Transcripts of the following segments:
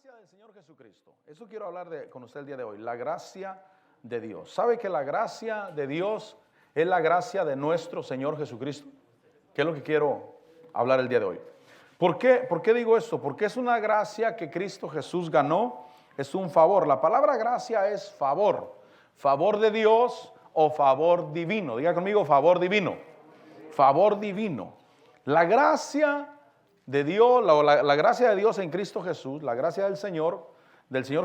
gracia del Señor Jesucristo. Eso quiero hablar con usted el día de hoy. La gracia de Dios. ¿Sabe que la gracia de Dios es la gracia de nuestro Señor Jesucristo? ¿Qué es lo que quiero hablar el día de hoy? ¿Por qué digo esto? Porque es una gracia que Cristo Jesús ganó. Es un favor. La palabra gracia es favor. Favor de Dios o favor divino. Diga conmigo, favor divino. Favor divino. La gracia de Dios, la gracia de Dios en Cristo Jesús, la gracia del Señor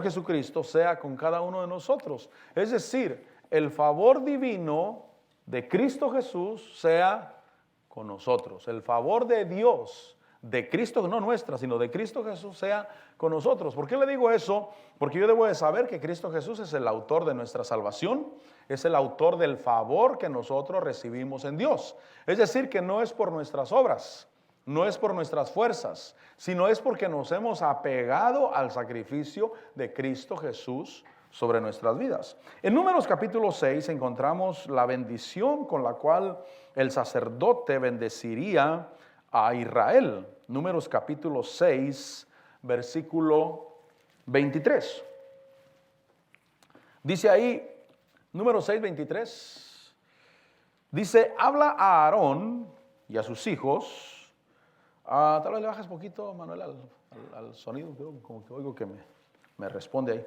Jesucristo sea con cada uno de nosotros. Es decir, el favor divino de Cristo Jesús sea con nosotros. El favor de Dios, de Cristo, no nuestra, sino de Cristo Jesús sea con nosotros. ¿Por qué le digo eso? Porque yo debo de saber que Cristo Jesús es el autor de nuestra salvación, es el autor del favor que nosotros recibimos en Dios. Es decir, que no es por nuestras obras, no es por nuestras fuerzas, sino es porque nos hemos apegado al sacrificio de Cristo Jesús sobre nuestras vidas. En Números capítulo 6 encontramos la bendición con la cual el sacerdote bendeciría a Israel. Números capítulo 6, versículo 23. Dice ahí, Números 6, 23, dice, habla a Aarón y a sus hijos. Tal vez le bajas poquito, Manuel, al sonido, creo, como que oigo que me responde ahí.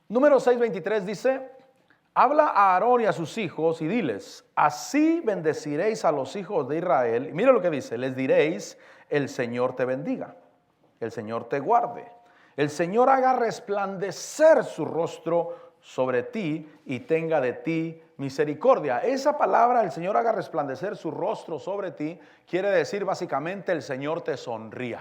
Números 6, 23 dice, habla a Aarón y a sus hijos y diles, así bendeciréis a los hijos de Israel. Y mira lo que dice, les diréis, el Señor te bendiga, el Señor te guarde, el Señor haga resplandecer su rostro sobre ti y tenga de ti misericordia. Esa palabra, el Señor haga resplandecer su rostro sobre ti, quiere decir básicamente el Señor te sonría,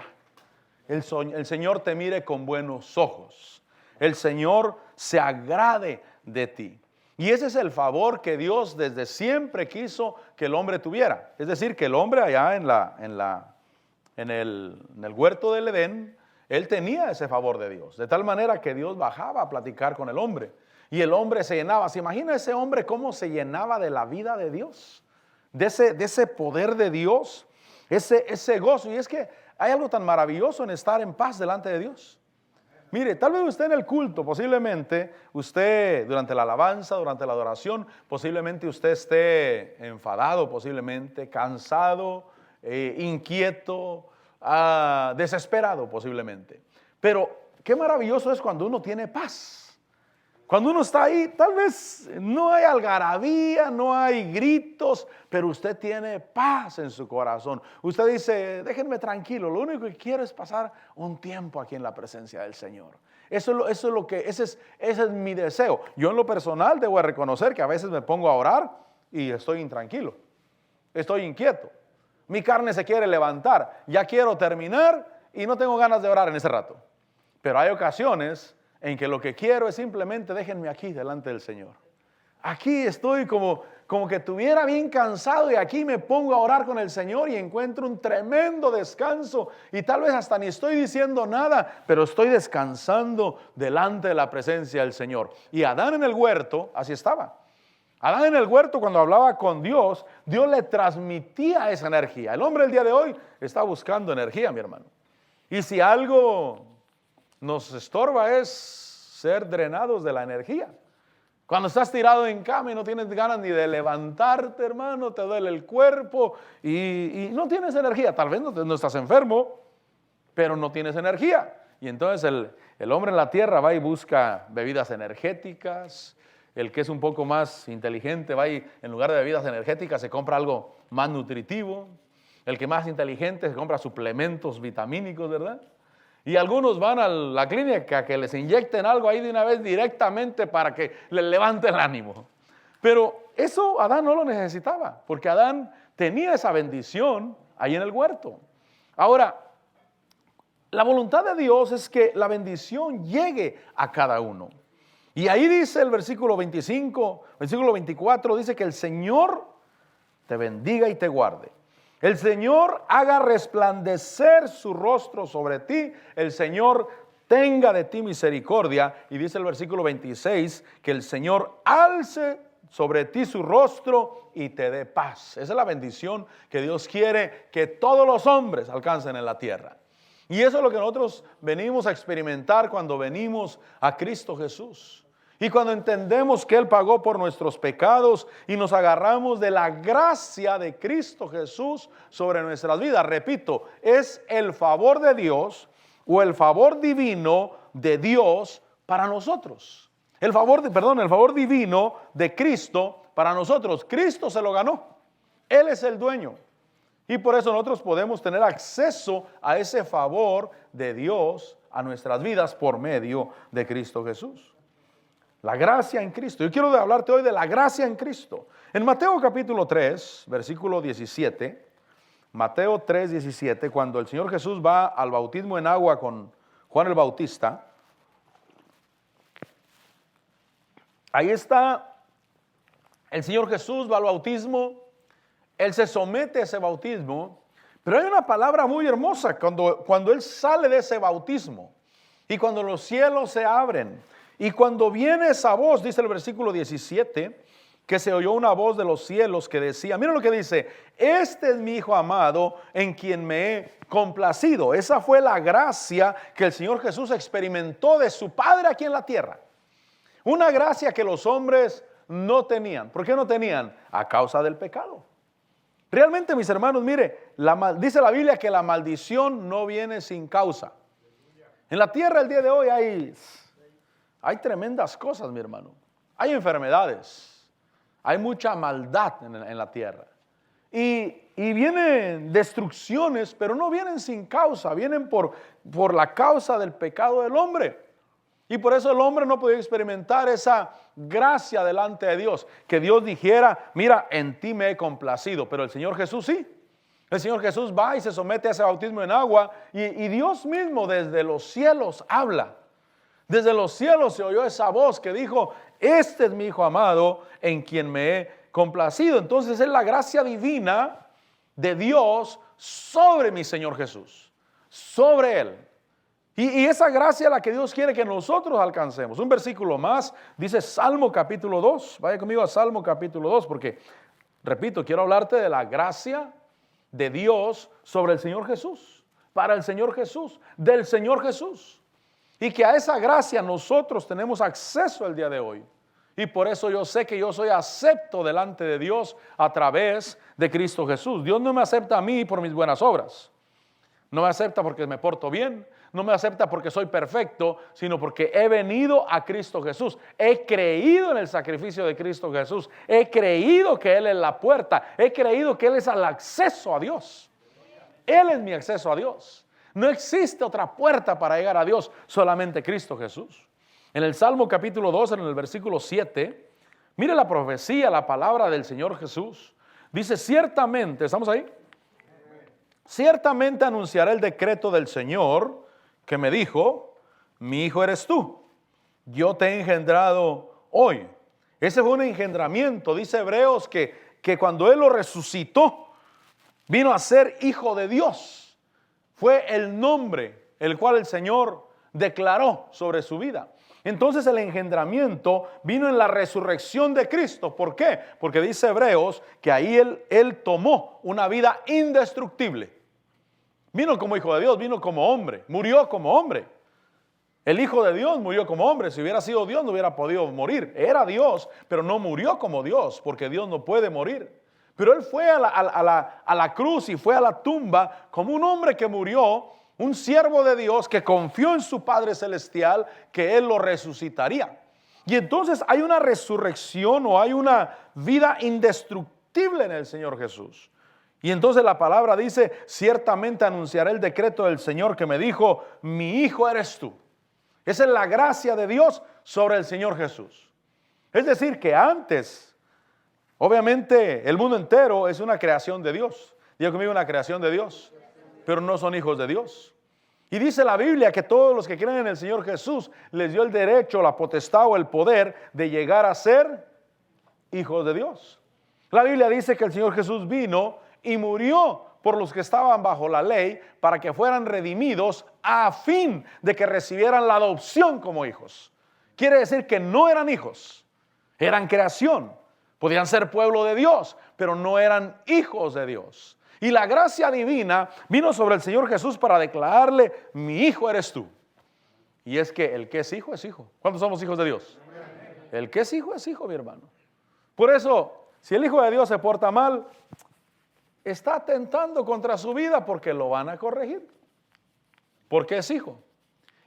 el Señor te mire con buenos ojos, el Señor se agrade de ti. Y ese es el favor que Dios desde siempre quiso que el hombre tuviera. Es decir, que el hombre allá en el huerto del Edén, él tenía ese favor de Dios, de tal manera que Dios bajaba a platicar con el hombre. Y el hombre se llenaba. ¿Se imagina ese hombre cómo se llenaba de la vida de Dios? De ese poder de Dios, ese gozo. Y es que hay algo tan maravilloso en estar en paz delante de Dios. Mire, tal vez usted en el culto, posiblemente usted durante la alabanza, durante la adoración, posiblemente usted esté enfadado, posiblemente cansado, inquieto, desesperado posiblemente. Pero qué maravilloso es cuando uno tiene paz. Cuando uno está ahí, tal vez no hay algarabía, no hay gritos, pero usted tiene paz en su corazón. Usted dice, déjenme tranquilo, lo único que quiero es pasar un tiempo aquí en la presencia del Señor. Ese es mi deseo. Yo en lo personal debo reconocer que a veces me pongo a orar y estoy intranquilo, estoy inquieto. Mi carne se quiere levantar, ya quiero terminar y no tengo ganas de orar en ese rato. Pero hay ocasiones en que lo que quiero es simplemente déjenme aquí delante del Señor. Aquí estoy como que estuviera bien cansado y aquí me pongo a orar con el Señor y encuentro un tremendo descanso y tal vez hasta ni estoy diciendo nada, pero estoy descansando delante de la presencia del Señor. Y Adán en el huerto, así estaba. Adán en el huerto cuando hablaba con Dios, Dios le transmitía esa energía. El hombre el día de hoy está buscando energía, mi hermano. Y si algo nos estorba es ser drenados de la energía. Cuando estás tirado en cama y no tienes ganas ni de levantarte, hermano, te duele el cuerpo y no tienes energía. Tal vez no estás enfermo, pero no tienes energía. Y entonces el hombre en la tierra va y busca bebidas energéticas. El que es un poco más inteligente va y en lugar de bebidas energéticas se compra algo más nutritivo. El que más inteligente se compra suplementos vitamínicos, ¿verdad? Y algunos van a la clínica a que les inyecten algo ahí de una vez directamente para que les levante el ánimo. Pero eso Adán no lo necesitaba, porque Adán tenía esa bendición ahí en el huerto. Ahora, la voluntad de Dios es que la bendición llegue a cada uno. Y ahí dice el versículo 25, versículo 24, dice que el Señor te bendiga y te guarde. El Señor haga resplandecer su rostro sobre ti, el Señor tenga de ti misericordia. Y dice el versículo 26, que el Señor alce sobre ti su rostro y te dé paz. Esa es la bendición que Dios quiere que todos los hombres alcancen en la tierra. Y eso es lo que nosotros venimos a experimentar cuando venimos a Cristo Jesús. Y cuando entendemos que Él pagó por nuestros pecados y nos agarramos de la gracia de Cristo Jesús sobre nuestras vidas. Repito, es el favor de Dios o el favor divino de Dios para nosotros. El favor divino de Cristo para nosotros. Cristo se lo ganó. Él es el dueño. Y por eso nosotros podemos tener acceso a ese favor de Dios a nuestras vidas por medio de Cristo Jesús. La gracia en Cristo. Yo quiero hablarte hoy de la gracia en Cristo. En Mateo capítulo 3, versículo 17, Mateo 3, 17, cuando el Señor Jesús va al bautismo en agua con Juan el Bautista, ahí está, el Señor Jesús va al bautismo, Él se somete a ese bautismo, pero hay una palabra muy hermosa cuando Él sale de ese bautismo y cuando los cielos se abren y cuando viene esa voz, dice el versículo 17, que se oyó una voz de los cielos que decía, mira lo que dice, este es mi Hijo amado en quien me he complacido. Esa fue la gracia que el Señor Jesús experimentó de su Padre aquí en la tierra. Una gracia que los hombres no tenían. ¿Por qué no tenían? A causa del pecado. Realmente, mis hermanos, mire, dice la Biblia que la maldición no viene sin causa. En la tierra el día de hoy hay tremendas cosas, mi hermano. Hay enfermedades, hay mucha maldad en la tierra. Y vienen destrucciones, pero no vienen sin causa, vienen por la causa del pecado del hombre. Y por eso el hombre no podía experimentar esa gracia delante de Dios. Que Dios dijera, mira, en ti me he complacido. Pero el Señor Jesús sí. El Señor Jesús va y se somete a ese bautismo en agua. Y Dios mismo desde los cielos habla. Desde los cielos se oyó esa voz que dijo, este es mi Hijo amado en quien me he complacido. Entonces es la gracia divina de Dios sobre mi Señor Jesús. Sobre Él. Y esa gracia es la que Dios quiere que nosotros alcancemos. Un versículo más, dice Salmo capítulo 2. Vaya conmigo a Salmo capítulo 2, porque, repito, quiero hablarte de la gracia de Dios sobre el Señor Jesús, para el Señor Jesús, del Señor Jesús. Y que a esa gracia nosotros tenemos acceso el día de hoy. Y por eso yo sé que yo soy acepto delante de Dios a través de Cristo Jesús. Dios no me acepta a mí por mis buenas obras. No me acepta porque me porto bien, no me acepta porque soy perfecto, sino porque he venido a Cristo Jesús. He creído en el sacrificio de Cristo Jesús. He creído que Él es la puerta. He creído que Él es el acceso a Dios. Él es mi acceso a Dios. No existe otra puerta para llegar a Dios, solamente Cristo Jesús. En el Salmo capítulo 2, en el versículo 7, mire la profecía, la palabra del Señor Jesús. Dice, ciertamente, ¿estamos ahí? Ciertamente anunciaré el decreto del Señor que me dijo, mi hijo eres tú, yo te he engendrado hoy. Ese fue un engendramiento, dice Hebreos que cuando Él lo resucitó, vino a ser hijo de Dios. Fue el nombre el cual el Señor declaró sobre su vida. Entonces el engendramiento vino en la resurrección de Cristo. ¿Por qué? Porque dice Hebreos que ahí Él tomó una vida indestructible. Vino como hijo de Dios, vino como hombre, murió como hombre. El Hijo de Dios murió como hombre. Si hubiera sido Dios no hubiera podido morir. Era Dios, pero no murió como Dios, porque Dios no puede morir. Pero Él fue a la cruz y fue a la tumba como un hombre que murió, un siervo de Dios que confió en su Padre Celestial que Él lo resucitaría. Y entonces hay una resurrección o hay una vida indestructible en el Señor Jesús. Y entonces la palabra dice, ciertamente anunciaré el decreto del Señor que me dijo, mi hijo eres tú. Esa es la gracia de Dios sobre el Señor Jesús. Es decir, que antes, obviamente el mundo entero es una creación de Dios. Diga conmigo, una creación de Dios, pero no son hijos de Dios. Y dice la Biblia que todos los que creen en el Señor Jesús les dio el derecho, la potestad o el poder de llegar a ser hijos de Dios. La Biblia dice que el Señor Jesús vino y murió por los que estaban bajo la ley para que fueran redimidos a fin de que recibieran la adopción como hijos. Quiere decir que no eran hijos, eran creación. Podían ser pueblo de Dios, pero no eran hijos de Dios. Y la gracia divina vino sobre el Señor Jesús para declararle, mi hijo eres tú. Y es que el que es hijo es hijo. ¿Cuántos somos hijos de Dios? El que es hijo, mi hermano. Por eso, si el hijo de Dios se porta mal, está atentando contra su vida porque lo van a corregir. Porque es hijo.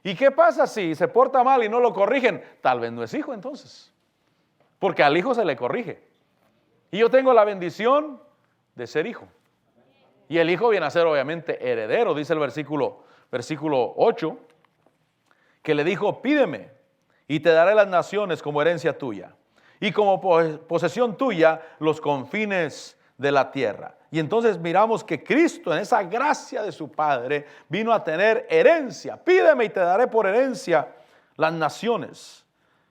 ¿Y qué pasa si se porta mal y no lo corrigen? Tal vez no es hijo entonces. Porque al hijo se le corrige. Y yo tengo la bendición de ser hijo. Y el hijo viene a ser obviamente heredero, dice el versículo 8, que le dijo, pídeme y te daré las naciones como herencia tuya. Y como posesión tuya los confines de la tierra. Y entonces miramos que Cristo en esa gracia de su Padre vino a tener herencia. Pídeme y te daré por herencia las naciones.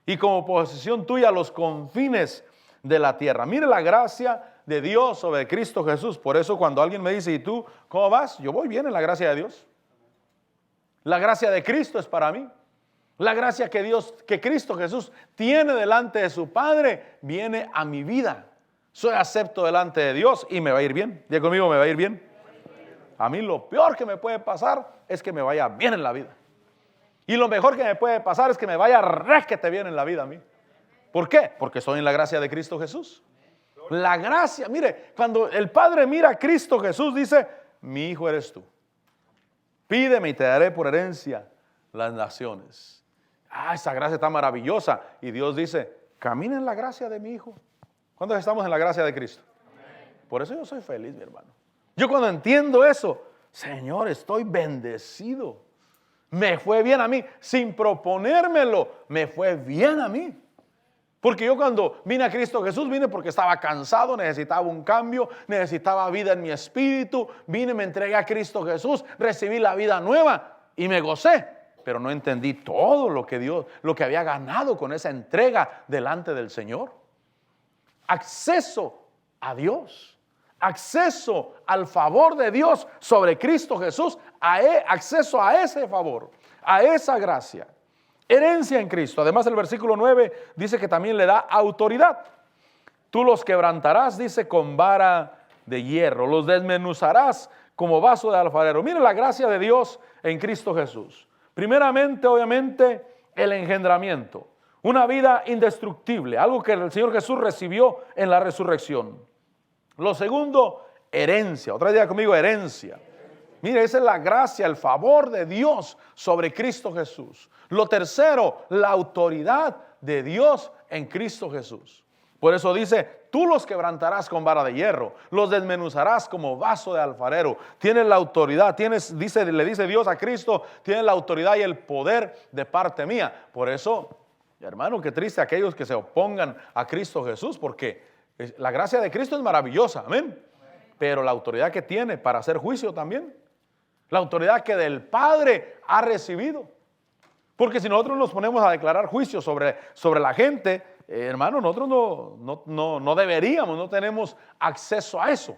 Y como posesión tuya los confines de la tierra. Mire la gracia de Dios sobre Cristo Jesús. Por eso cuando alguien me dice, ¿y tú cómo vas? Yo voy bien en la gracia de Dios. La gracia de Cristo es para mí. La gracia que Cristo Jesús tiene delante de su Padre viene a mi vida. Soy acepto delante de Dios y me va a ir bien. Diga conmigo, me va a ir bien. A mí lo peor que me puede pasar es que me vaya bien en la vida. Y lo mejor que me puede pasar es que me vaya requete bien en la vida a mí. ¿Por qué? Porque estoy en la gracia de Cristo Jesús. La gracia, mire, cuando el Padre mira a Cristo Jesús, dice, mi hijo eres tú. Pídeme y te daré por herencia las naciones. Esa gracia está maravillosa. Y Dios dice, camina en la gracia de mi hijo. ¿Cuántos estamos en la gracia de Cristo? Por eso yo soy feliz, mi hermano. Yo cuando entiendo eso, Señor, estoy bendecido. Me fue bien a mí, sin proponérmelo, me fue bien a mí. Porque yo cuando vine a Cristo Jesús, vine porque estaba cansado, necesitaba un cambio, necesitaba vida en mi espíritu. Vine, me entregué a Cristo Jesús, recibí la vida nueva y me gocé. Pero no entendí todo lo que había ganado con esa entrega delante del Señor. Acceso a Dios, acceso al favor de Dios sobre Cristo Jesús, acceso a ese favor, a esa gracia. Herencia en Cristo. Además el versículo 9 dice que también le da autoridad. Tú los quebrantarás, dice, con vara de hierro. Los desmenuzarás como vaso de alfarero. Mire la gracia de Dios en Cristo Jesús. Primeramente, obviamente, el engendramiento. Una vida indestructible. Algo que el Señor Jesús recibió en la resurrección. Lo segundo, herencia. Otra vez diga conmigo, herencia. Mire, esa es la gracia, el favor de Dios sobre Cristo Jesús. Lo tercero, la autoridad de Dios en Cristo Jesús. Por eso dice, tú los quebrantarás con vara de hierro, los desmenuzarás como vaso de alfarero. Tienes la autoridad, le dice Dios a Cristo, tienes la autoridad y el poder de parte mía. Por eso, hermano, qué triste aquellos que se opongan a Cristo Jesús, porque la gracia de Cristo es maravillosa, amén. Pero la autoridad que tiene para hacer juicio también. La autoridad que del Padre ha recibido. Porque si nosotros nos ponemos a declarar juicio sobre la gente, hermano, nosotros no deberíamos, no tenemos acceso a eso.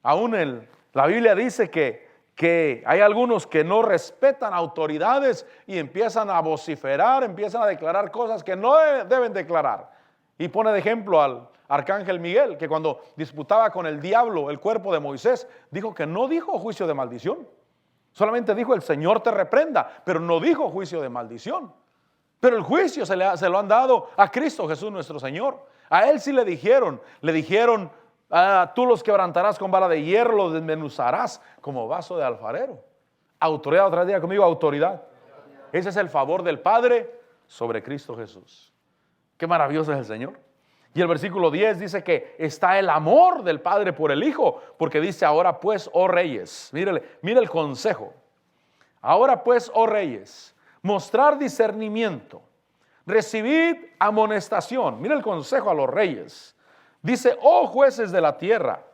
Aún la Biblia dice que hay algunos que no respetan autoridades y empiezan a vociferar, empiezan a declarar cosas que no deben declarar. Y pone de ejemplo al arcángel Miguel, que cuando disputaba con el diablo el cuerpo de Moisés, dijo que no dijo juicio de maldición. Solamente dijo el Señor te reprenda, pero no dijo juicio de maldición. Pero el juicio se lo han dado a Cristo Jesús nuestro Señor. A Él sí le dijeron, tú los quebrantarás con vara de hierro, los desmenuzarás como vaso de alfarero. Autoridad, otra día conmigo, autoridad. Ese es el favor del Padre sobre Cristo Jesús. Qué maravilloso es el Señor. Y el versículo 10 dice que está el amor del Padre por el Hijo, porque dice, ahora pues, oh reyes, mire el consejo. Ahora pues, oh reyes, mostrar discernimiento, recibid amonestación. Mire el consejo a los reyes. Dice, oh jueces de la tierra,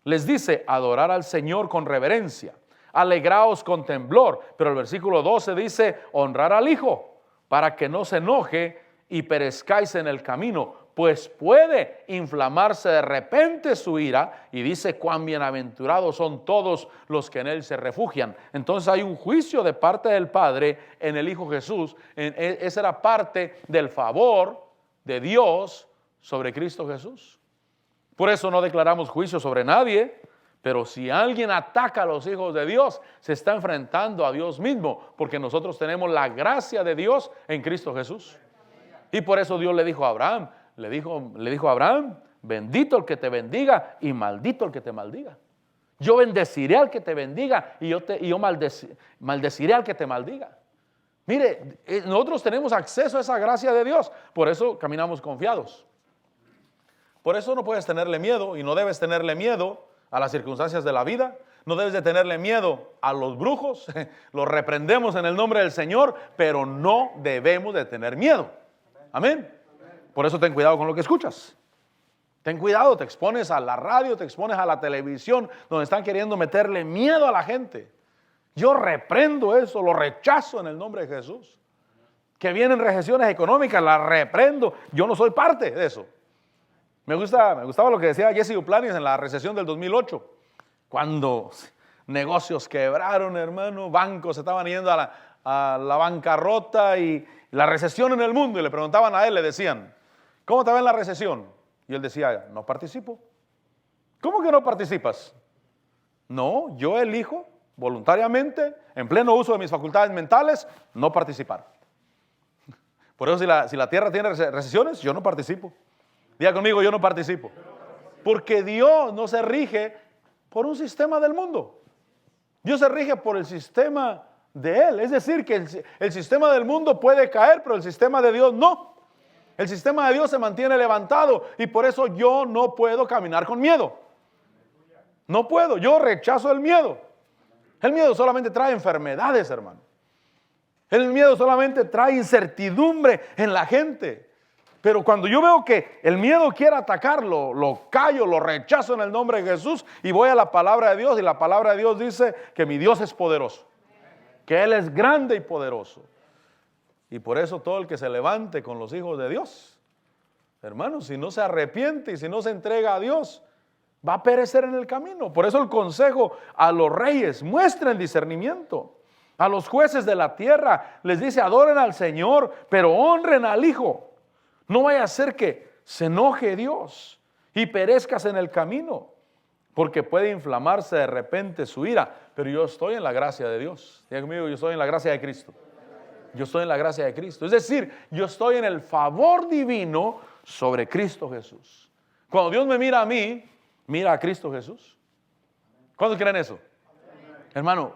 les dice, adorar al Señor con reverencia, alegraos con temblor. Pero el versículo 12 dice, honrar al Hijo, para que no se enoje y perezcáis en el camino, pues puede inflamarse de repente su ira. Y dice, cuán bienaventurados son todos los que en Él se refugian. Entonces hay un juicio de parte del Padre en el Hijo Jesús. Esa era parte del favor de Dios sobre Cristo Jesús. Por eso no declaramos juicio sobre nadie, Pero si alguien ataca a los hijos de Dios, se está enfrentando a Dios mismo, porque nosotros tenemos la gracia de Dios en Cristo Jesús. Y por eso Dios le dijo a Abraham, le dijo a Abraham, bendito el que te bendiga y maldito el que te maldiga. Yo bendeciré al que te bendiga y yo maldeciré al que te maldiga. Mire, nosotros tenemos acceso a esa gracia de Dios, por eso caminamos confiados. Por eso no puedes tenerle miedo y no debes tenerle miedo a las circunstancias de la vida. No debes de tenerle miedo a los brujos. Los reprendemos en el nombre del Señor, pero no debemos de tener miedo. Amén. Por eso ten cuidado con lo que escuchas. Ten cuidado, te expones a la radio, te expones a la televisión, donde están queriendo meterle miedo a la gente. Yo reprendo eso, lo rechazo en el nombre de Jesús. Que vienen recesiones económicas, las reprendo. Yo no soy parte de eso. Me gustaba lo que decía Jesse Duplantis en la recesión del 2008, cuando negocios quebraron, hermano, bancos estaban yendo a la bancarrota y la recesión en el mundo, y le preguntaban a él, le decían, ¿cómo te va en la recesión? Y él decía, no participo. ¿Cómo que no participas? No, yo elijo voluntariamente, en pleno uso de mis facultades mentales, no participar. Por eso si la tierra tiene recesiones, yo no participo. Diga conmigo, yo no participo. Porque Dios no se rige por un sistema del mundo. Dios se rige por el sistema de Él. Es decir, que el sistema del mundo puede caer, pero el sistema de Dios no. El sistema de Dios se mantiene levantado y por eso yo no puedo caminar con miedo. No puedo, yo rechazo el miedo. El miedo solamente trae enfermedades, hermano. El miedo solamente trae incertidumbre en la gente. Pero cuando yo veo que el miedo quiere atacarlo, lo callo, lo rechazo en el nombre de Jesús y voy a la palabra de Dios, y la palabra de Dios dice que mi Dios es poderoso, que Él es grande y poderoso. Y por eso todo el que se levante con los hijos de Dios, hermano, si no se arrepiente y si no se entrega a Dios, va a perecer en el camino. Por eso el consejo a los reyes, muestren discernimiento. A los jueces de la tierra les dice, adoren al Señor, pero honren al Hijo. No vaya a ser que se enoje Dios y perezcas en el camino, porque puede inflamarse de repente su ira. Pero yo estoy en la gracia de Dios. Diga conmigo, yo estoy en la gracia de Cristo. Yo estoy en la gracia de Cristo. Es decir, yo estoy en el favor divino sobre Cristo Jesús. Cuando Dios me mira a mí, mira a Cristo Jesús. ¿Cuántos creen eso? Hermano,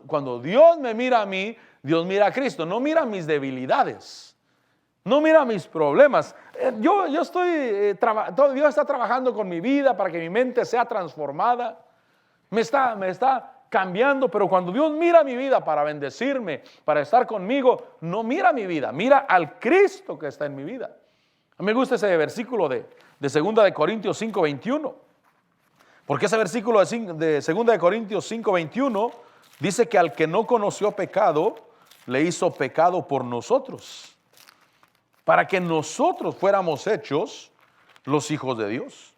cuando Dios me mira a mí, Dios mira a Cristo. No mira mis debilidades. No mira mis problemas. Dios está trabajando con mi vida para que mi mente sea transformada. Me está cambiando, pero cuando Dios mira mi vida para bendecirme, para estar conmigo, no mira mi vida, mira al Cristo que está en mi vida. A mí me gusta ese versículo de 2 de Corintios 5:21, porque ese versículo de 2 de Corintios 5:21 dice que al que no conoció pecado, le hizo pecado por nosotros, para que nosotros fuéramos hechos los hijos de Dios.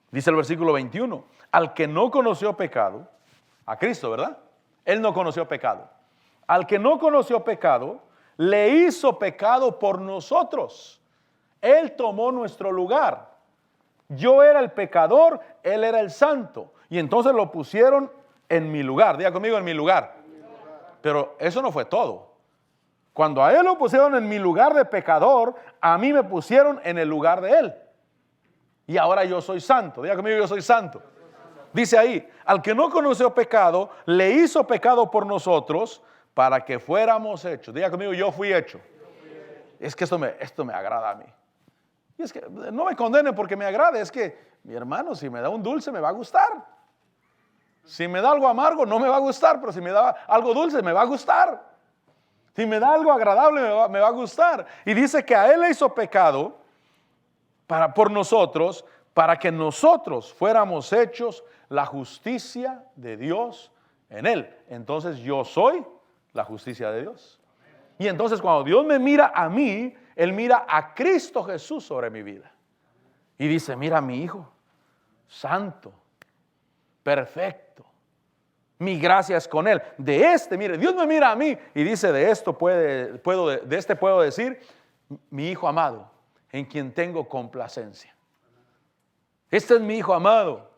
Dice el versículo 21, al que no conoció pecado, a Cristo, ¿verdad? Él no conoció pecado. Al que no conoció pecado, le hizo pecado por nosotros. Él tomó nuestro lugar. Yo era el pecador, Él era el santo. Y entonces lo pusieron en mi lugar. Diga conmigo, en mi lugar. Pero eso no fue todo. Cuando a Él lo pusieron en mi lugar de pecador, a mí me pusieron en el lugar de Él. Y ahora yo soy santo. Diga conmigo, yo soy santo. Dice ahí, al que no conoció pecado, le hizo pecado por nosotros para que fuéramos hechos. Diga conmigo, yo fui hecho. Es que esto me agrada a mí. Y es que no me condenen porque me agrade. Es que, mi hermano, si me da un dulce me va a gustar. Si me da algo amargo no me va a gustar, pero si me da algo dulce me va a gustar. Si me da algo agradable me va a gustar. Y dice que a Él le hizo pecado por nosotros, para que nosotros fuéramos hechos la justicia de Dios en Él. Entonces yo soy la justicia de Dios. Y entonces cuando Dios me mira a mí, Él mira a Cristo Jesús sobre mi vida. Y dice, mira a mi hijo, santo, perfecto. Mi gracia es con Él. Mire, Dios me mira a mí y dice, de este puedo decir, mi hijo amado, en quien tengo complacencia. Este es mi hijo amado,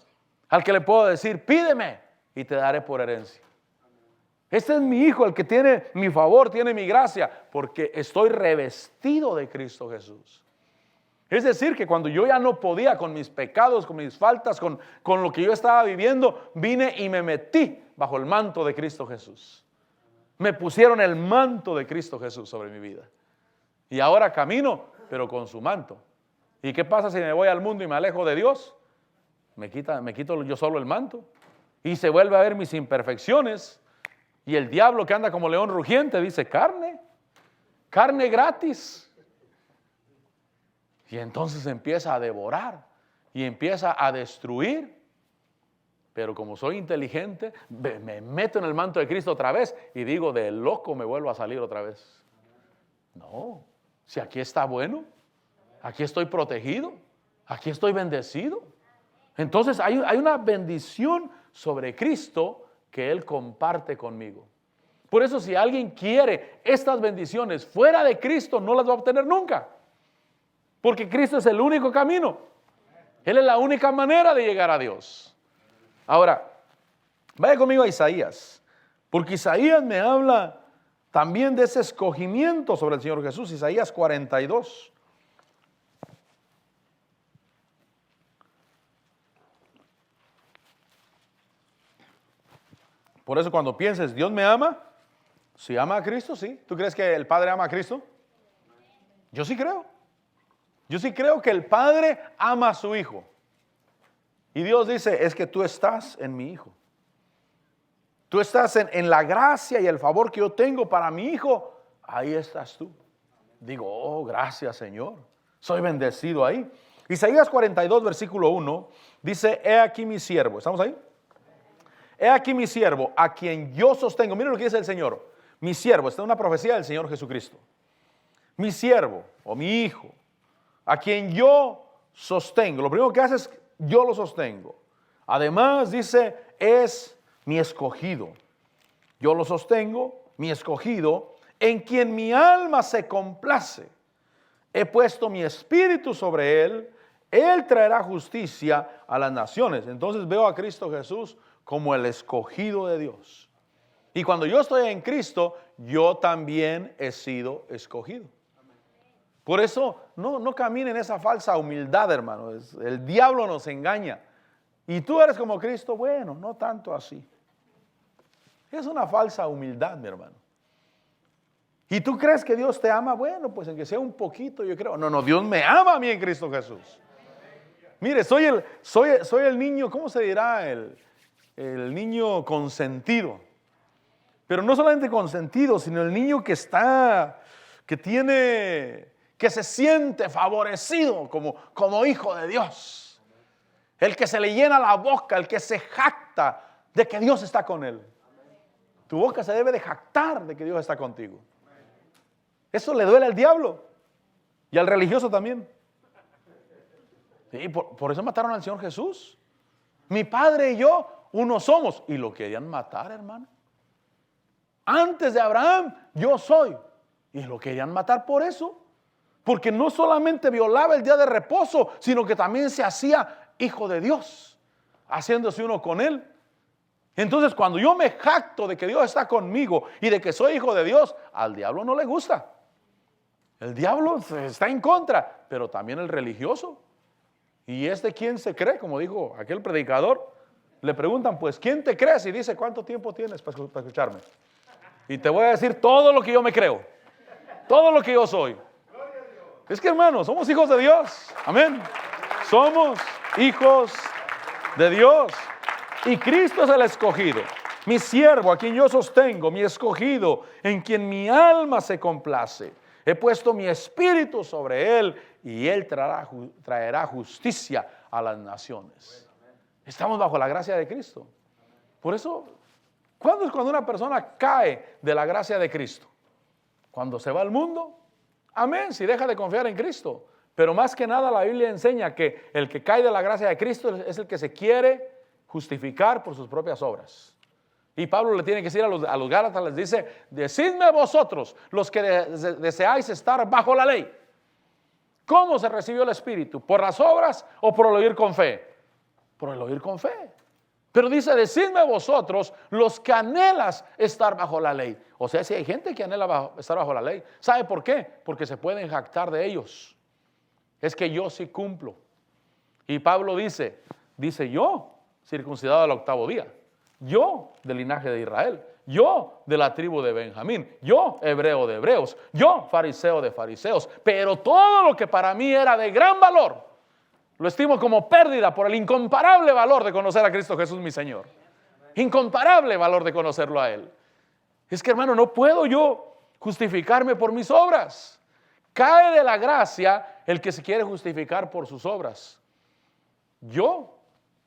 al que le puedo decir, pídeme y te daré por herencia. Este es mi hijo, el que tiene mi favor, tiene mi gracia, porque estoy revestido de Cristo Jesús. Es decir, que cuando yo ya no podía con mis pecados, con mis faltas, con lo que yo estaba viviendo, vine y me metí bajo el manto de Cristo Jesús. Me pusieron el manto de Cristo Jesús sobre mi vida. Y ahora camino, pero con su manto. ¿Y qué pasa si me voy al mundo y me alejo de Dios? Me quito yo solo el manto. Y se vuelve a ver mis imperfecciones. Y el diablo que anda como león rugiente dice, carne gratis. Y entonces empieza a devorar y empieza a destruir. Pero como soy inteligente, me meto en el manto de Cristo otra vez y digo, de loco me vuelvo a salir otra vez. No, si aquí está bueno, aquí estoy protegido, aquí estoy bendecido. Entonces hay una bendición sobre Cristo que Él comparte conmigo. Por eso si alguien quiere estas bendiciones fuera de Cristo, no las va a obtener nunca. Porque Cristo es el único camino. Él es la única manera de llegar a Dios. Ahora, vaya conmigo a Isaías. Porque Isaías me habla también de ese escogimiento sobre el Señor Jesús. Isaías 42. Por eso cuando pienses, ¿Dios me ama? Si ama a Cristo, sí. ¿Tú crees que el Padre ama a Cristo? Yo sí creo. Yo sí creo que el Padre ama a su Hijo. Y Dios dice, es que tú estás en mi Hijo. Tú estás en la gracia y el favor que yo tengo para mi Hijo. Ahí estás tú. Digo, oh, gracias Señor. Soy bendecido ahí. Isaías 42, versículo 1, dice, he aquí mi siervo. ¿Estamos ahí? He aquí mi siervo, a quien yo sostengo. Miren lo que dice el Señor. Mi siervo, esta es una profecía del Señor Jesucristo. Mi siervo o mi hijo, a quien yo sostengo. Lo primero que hace es, yo lo sostengo. Además dice, es mi escogido. Yo lo sostengo, mi escogido, en quien mi alma se complace. He puesto mi espíritu sobre él. Él traerá justicia a las naciones. Entonces veo a Cristo Jesús como el escogido de Dios. Y cuando yo estoy en Cristo, yo también he sido escogido. Por eso no caminen en esa falsa humildad, hermano. El diablo nos engaña. Y tú eres como Cristo, bueno, no tanto así. Es una falsa humildad, mi hermano. ¿Y tú crees que Dios te ama? Bueno, pues en que sea un poquito, yo creo. No, Dios me ama a mí en Cristo Jesús. Mire, soy el niño, ¿cómo se dirá? El niño consentido. Pero no solamente consentido, sino el niño que se siente favorecido como hijo de Dios. El que se le llena la boca, el que se jacta de que Dios está con él. Tu boca se debe de jactar de que Dios está contigo. Eso le duele al diablo y al religioso también. Sí, por eso mataron al Señor Jesús. Mi padre y yo, uno somos. Y lo querían matar, hermano. Antes de Abraham, yo soy. Y lo querían matar por eso. Porque no solamente violaba el día de reposo, sino que también se hacía hijo de Dios, haciéndose uno con él. Entonces, cuando yo me jacto de que Dios está conmigo y de que soy hijo de Dios, al diablo no le gusta. El diablo está en contra, pero también el religioso. ¿Y quién se cree? Como dijo aquel predicador, le preguntan, pues, ¿quién te crees? Y dice, ¿cuánto tiempo tienes para escucharme? Y te voy a decir todo lo que yo me creo, todo lo que yo soy. Es que, hermanos, somos hijos de Dios. Amén. Somos hijos de Dios. Y Cristo es el escogido. Mi siervo, a quien yo sostengo, mi escogido, en quien mi alma se complace. He puesto mi espíritu sobre él y él traerá justicia a las naciones. Estamos bajo la gracia de Cristo. Por eso, ¿cuándo es cuando una persona cae de la gracia de Cristo? Cuando se va al mundo. Amén, si deja de confiar en Cristo. Pero más que nada la Biblia enseña que el que cae de la gracia de Cristo es el que se quiere justificar por sus propias obras. Y Pablo le tiene que decir a los Gálatas, les dice, decidme vosotros, los que deseáis estar bajo la ley. ¿Cómo se recibió el Espíritu? ¿Por las obras o por el oír con fe? Por el oír con fe. Pero dice, decidme vosotros los que anhelas estar bajo la ley. O sea, si hay gente que anhela estar bajo la ley, ¿sabe por qué? Porque se pueden jactar de ellos. Es que yo sí cumplo. Y Pablo dice yo, circuncidado al 8º día, yo del linaje de Israel, yo de la tribu de Benjamín, yo hebreo de hebreos, yo fariseo de fariseos, pero todo lo que para mí era de gran valor, lo estimo como pérdida por el incomparable valor de conocer a Cristo Jesús mi Señor. Incomparable valor de conocerlo a Él. Es que, hermano, no puedo yo justificarme por mis obras. Cae de la gracia el que se quiere justificar por sus obras. Yo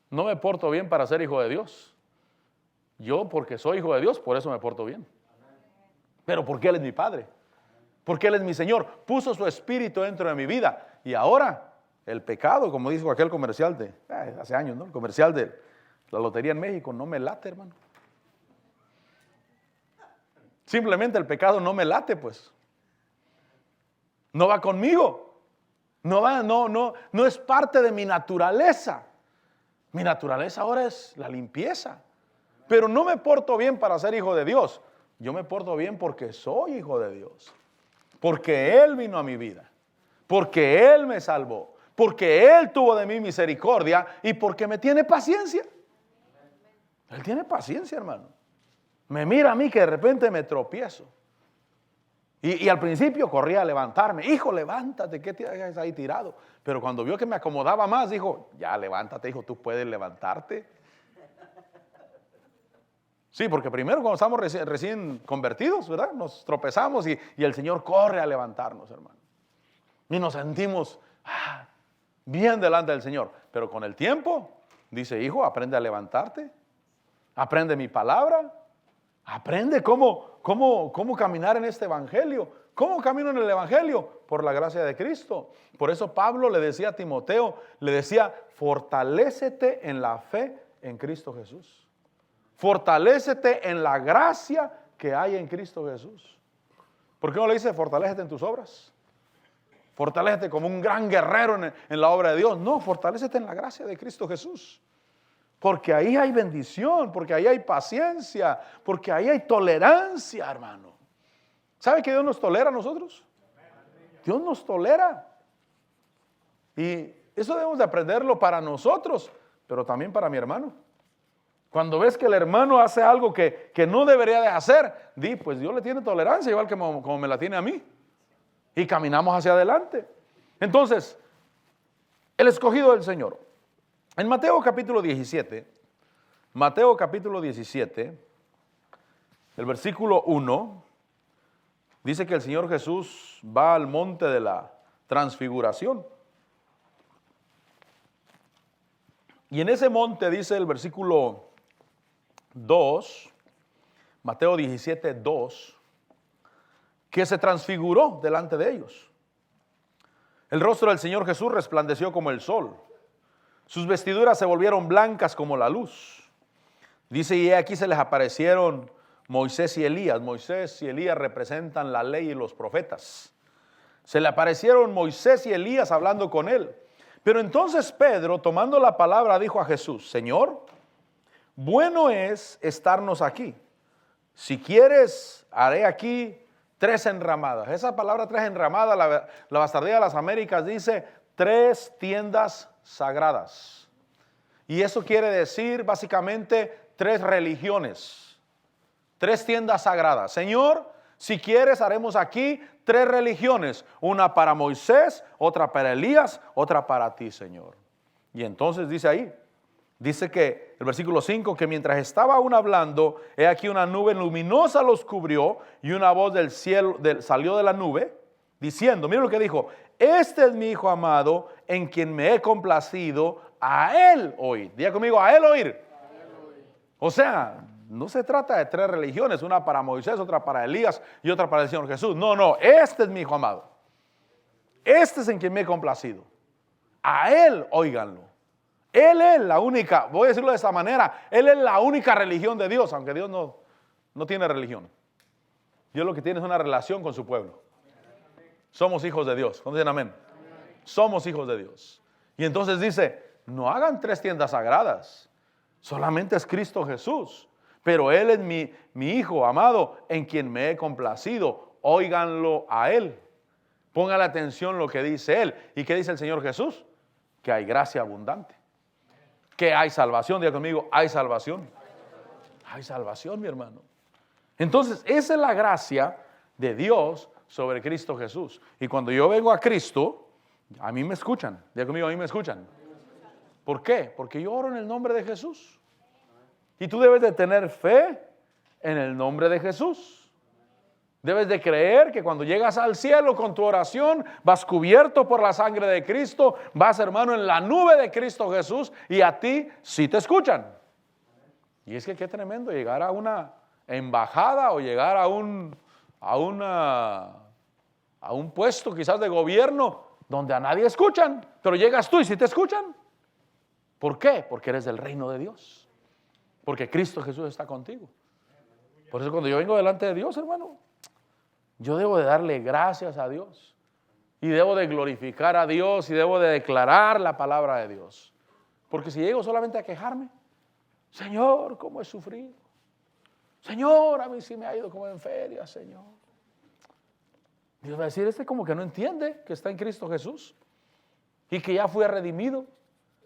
no me porto bien para ser hijo de Dios. Yo, porque soy hijo de Dios, por eso me porto bien. Pero porque Él es mi Padre, porque Él es mi Señor, puso su espíritu dentro de mi vida. Y ahora el pecado, como dijo aquel comercial de hace años, ¿no? El comercial de la lotería en México, no me late, hermano. Simplemente el pecado no me late, pues. No va conmigo. No es parte de mi naturaleza. Mi naturaleza ahora es la limpieza. Pero no me porto bien para ser hijo de Dios. Yo me porto bien porque soy hijo de Dios. Porque Él vino a mi vida. Porque Él me salvó. Porque Él tuvo de mí misericordia y porque me tiene paciencia. Él tiene paciencia, hermano. Me mira a mí que de repente me tropiezo. Y al principio corría a levantarme. Hijo, levántate, ¿qué te hagas ahí tirado? Pero cuando vio que me acomodaba más, dijo, ya levántate, hijo, tú puedes levantarte. Sí, porque primero cuando estamos recién convertidos, ¿verdad? Nos tropezamos y el Señor corre a levantarnos, hermano. Y nos sentimos bien delante del Señor. Pero con el tiempo, dice, hijo, aprende a levantarte. Aprende mi palabra. Aprende cómo caminar en este evangelio. ¿Cómo camino en el evangelio? Por la gracia de Cristo. Por eso Pablo le decía a Timoteo, le decía, fortalécete en la fe en Cristo Jesús. Fortalécete en la gracia que hay en Cristo Jesús. ¿Por qué no le dice fortalécete en tus obras? Fortalécete como un gran guerrero en la obra de Dios. No, fortalécete en la gracia de Cristo Jesús. Porque ahí hay bendición, porque ahí hay paciencia, porque ahí hay tolerancia, hermano. ¿Sabe que Dios nos tolera a nosotros? Dios nos tolera. Y eso debemos de aprenderlo para nosotros, pero también para mi hermano. Cuando ves que el hermano hace algo que no debería de hacer, pues Dios le tiene tolerancia, igual que como me la tiene a mí. Y caminamos hacia adelante. Entonces, el escogido del Señor. En Mateo capítulo 17, el versículo 1, dice que el Señor Jesús va al monte de la transfiguración. Y en ese monte dice el versículo 2, Mateo 17, 2, que se transfiguró delante de ellos. El rostro del Señor Jesús resplandeció como el sol. Sus vestiduras se volvieron blancas como la luz. Dice, y aquí se les aparecieron Moisés y Elías. Moisés y Elías representan la ley y los profetas. Se le aparecieron Moisés y Elías hablando con él. Pero entonces Pedro, tomando la palabra, dijo a Jesús, Señor, bueno es estarnos aquí. Si quieres, haré aquí 3 enramadas. Esa palabra 3 enramadas, la Bastardía de las Américas dice 3 tiendas sagradas. Y eso quiere decir básicamente 3 religiones. 3 tiendas sagradas. Señor, si quieres, haremos aquí 3 religiones. Una para Moisés, otra para Elías, otra para ti, Señor. Y entonces dice ahí, dice que el versículo 5, que mientras estaba aún hablando, he aquí una nube luminosa los cubrió y una voz del cielo salió de la nube diciendo, mira lo que dijo, este es mi Hijo amado en quien me he complacido, a Él oír. Diga conmigo, a Él oír. O sea, no se trata de 3 religiones, una para Moisés, otra para Elías y otra para el Señor Jesús. No, este es mi Hijo amado. Este es en quien me he complacido. A Él óiganlo. Él es la única, voy a decirlo de esta manera, Él es la única religión de Dios, aunque Dios no tiene religión. Dios lo que tiene es una relación con su pueblo. Somos hijos de Dios. ¿Cuántos dicen amén? Somos hijos de Dios. Y entonces dice, no hagan 3 tiendas sagradas, Solamente es Cristo Jesús. Pero Él es mi Hijo amado, en quien me he complacido. Óiganlo a Él. Pongan atención lo que dice Él. ¿Y qué dice el Señor Jesús? Que hay gracia abundante. Que hay salvación. Diga conmigo, hay salvación. Hay salvación, mi hermano. Entonces, esa es la gracia de Dios sobre Cristo Jesús. Y cuando yo vengo a Cristo, a mí me escuchan. Diga conmigo, a mí me escuchan. ¿Por qué? Porque yo oro en el nombre de Jesús. Y tú debes de tener fe en el nombre de Jesús. Debes de creer que cuando llegas al cielo con tu oración, vas cubierto por la sangre de Cristo, vas, hermano, en la nube de Cristo Jesús, y a ti sí te escuchan. Y es que qué tremendo llegar a una embajada o llegar a un puesto quizás de gobierno donde a nadie escuchan, pero llegas tú y sí te escuchan. ¿Por qué? Porque eres del reino de Dios. Porque Cristo Jesús está contigo. Por eso cuando yo vengo delante de Dios, hermano, yo debo de darle gracias a Dios. Y debo de glorificar a Dios y debo de declarar la palabra de Dios. Porque si llego solamente a quejarme, Señor, ¿cómo he sufrido? Señor, a mí sí me ha ido como en feria, Señor. Dios va a decir, como que no entiende que está en Cristo Jesús y que ya fue redimido.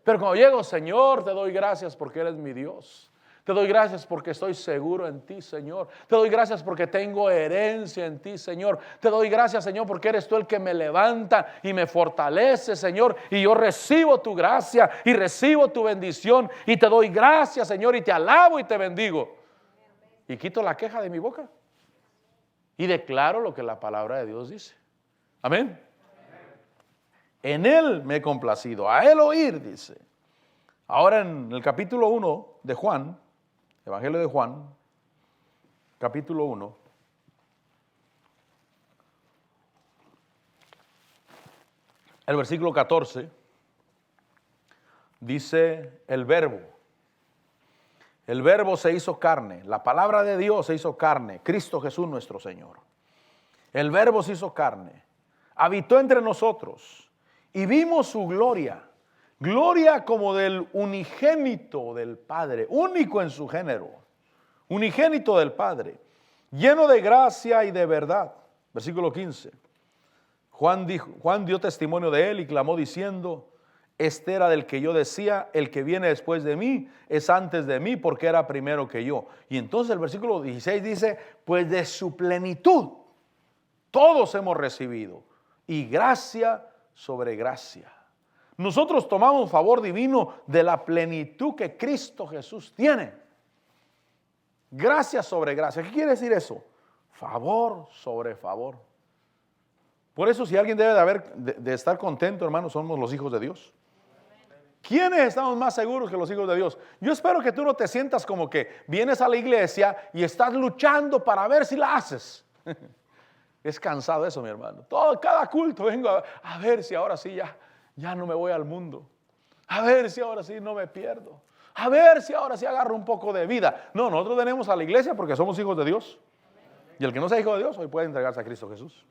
Pero cuando llego, Señor, te doy gracias porque eres mi Dios. Te doy gracias porque estoy seguro en ti, Señor. Te doy gracias porque tengo herencia en ti, Señor. Te doy gracias, Señor, porque eres tú el que me levanta y me fortalece, Señor. Y yo recibo tu gracia y recibo tu bendición. Y te doy gracias, Señor, y te alabo y te bendigo. Y quito la queja de mi boca. Y declaro lo que la palabra de Dios dice. Amén. En Él me he complacido, a Él oír, dice. Ahora en el capítulo 1 de Juan, Evangelio de Juan, capítulo 1, el versículo 14, dice el verbo se hizo carne, la palabra de Dios se hizo carne, Cristo Jesús nuestro Señor. El verbo se hizo carne, habitó entre nosotros y vimos su gloria. Gloria como del unigénito del Padre, único en su género, unigénito del Padre, lleno de gracia y de verdad. Versículo 15. Juan dio testimonio de él y clamó diciendo, este era del que yo decía, el que viene después de mí es antes de mí porque era primero que yo. Y entonces el versículo 16 dice, pues de su plenitud todos hemos recibido y gracia sobre gracia. Nosotros tomamos favor divino de la plenitud que Cristo Jesús tiene. Gracia sobre gracia. ¿Qué quiere decir eso? Favor sobre favor. Por eso si alguien debe de estar contento, hermano, somos los hijos de Dios. ¿Quiénes estamos más seguros que los hijos de Dios? Yo espero que tú no te sientas como que vienes a la iglesia y estás luchando para ver si la haces. Es cansado eso, mi hermano. Cada culto vengo a ver si ahora sí ya no me voy al mundo. A ver si ahora sí no me pierdo. A ver si ahora sí agarro un poco de vida. No, nosotros venimos a la iglesia porque somos hijos de Dios. Y el que no sea hijo de Dios hoy puede entregarse a Cristo Jesús.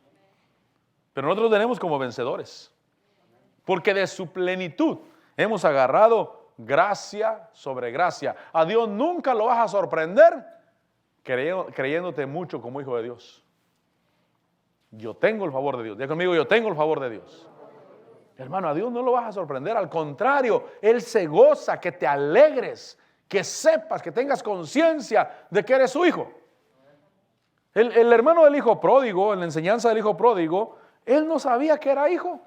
Pero nosotros tenemos como vencedores. Porque de su plenitud hemos agarrado gracia sobre gracia. A Dios nunca lo vas a sorprender creyéndote mucho como hijo de Dios. Yo tengo el favor de Dios. Diga conmigo, yo tengo el favor de Dios. Hermano, a Dios no lo vas a sorprender. Al contrario, Él se goza que te alegres, que sepas, que tengas conciencia de que eres su hijo. El hermano del hijo pródigo, en la enseñanza del hijo pródigo, él no sabía que era hijo.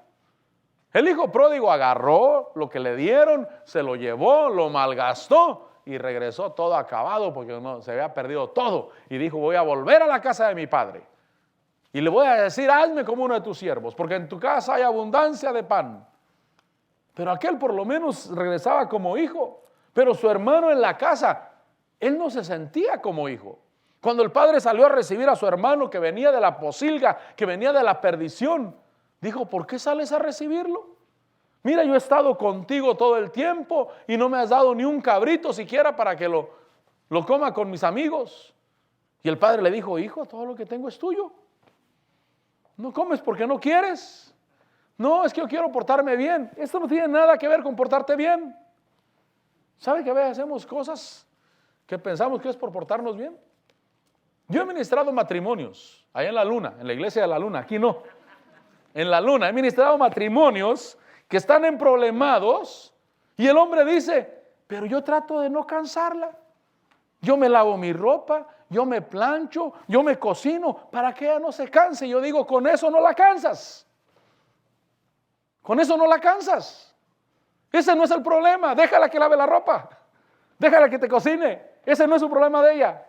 El hijo pródigo agarró lo que le dieron, se lo llevó, lo malgastó y regresó todo acabado porque se había perdido todo. Y dijo, voy a volver a la casa de mi padre. Y le voy a decir, hazme como uno de tus siervos, porque en tu casa hay abundancia de pan. Pero aquel por lo menos regresaba como hijo. Pero su hermano en la casa, él no se sentía como hijo. Cuando el padre salió a recibir a su hermano que venía de la posilga, que venía de la perdición, dijo, ¿por qué sales a recibirlo? Mira, yo he estado contigo todo el tiempo y no me has dado ni un cabrito siquiera para que lo coma con mis amigos. Y el padre le dijo, hijo, todo lo que tengo es tuyo. No comes porque no quieres. No, es que yo quiero portarme bien. Esto no tiene nada que ver con portarte bien. ¿Sabe que a veces hacemos cosas que pensamos que es por portarnos bien? Yo he ministrado matrimonios allá en la Luna, en la iglesia de la Luna, aquí no. En la Luna he ministrado matrimonios que están emproblemados y el hombre dice, pero yo trato de no cansarla. Yo me lavo mi ropa, yo me plancho, yo me cocino para que ella no se canse. Yo digo, con eso no la cansas. Con eso no la cansas. Ese no es el problema. Déjala que lave la ropa. Déjala que te cocine. Ese no es su problema de ella.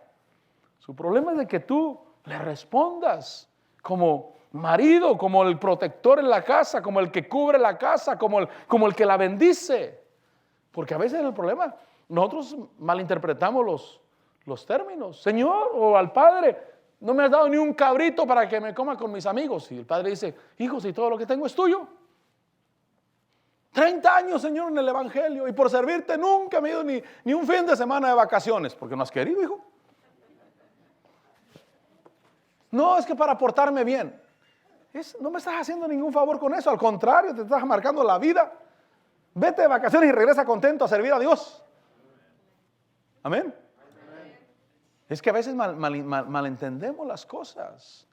Su problema es de que tú le respondas como marido, como el protector en la casa, como el que cubre la casa, como el que la bendice. Porque a veces el problema, nosotros malinterpretamos los términos. Señor, o al padre, no me has dado ni un cabrito para que me coma con mis amigos. Y el padre dice, hijo, si todo lo que tengo es tuyo. 30 años, Señor, en el evangelio, y por servirte nunca me he ido ni un fin de semana de vacaciones, porque no has querido, hijo. No, es que para portarme bien. No me estás haciendo ningún favor con eso, al contrario, te estás marcando la vida. Vete de vacaciones y regresa contento a servir a Dios. Amén. Es que a veces malentendemos las cosas.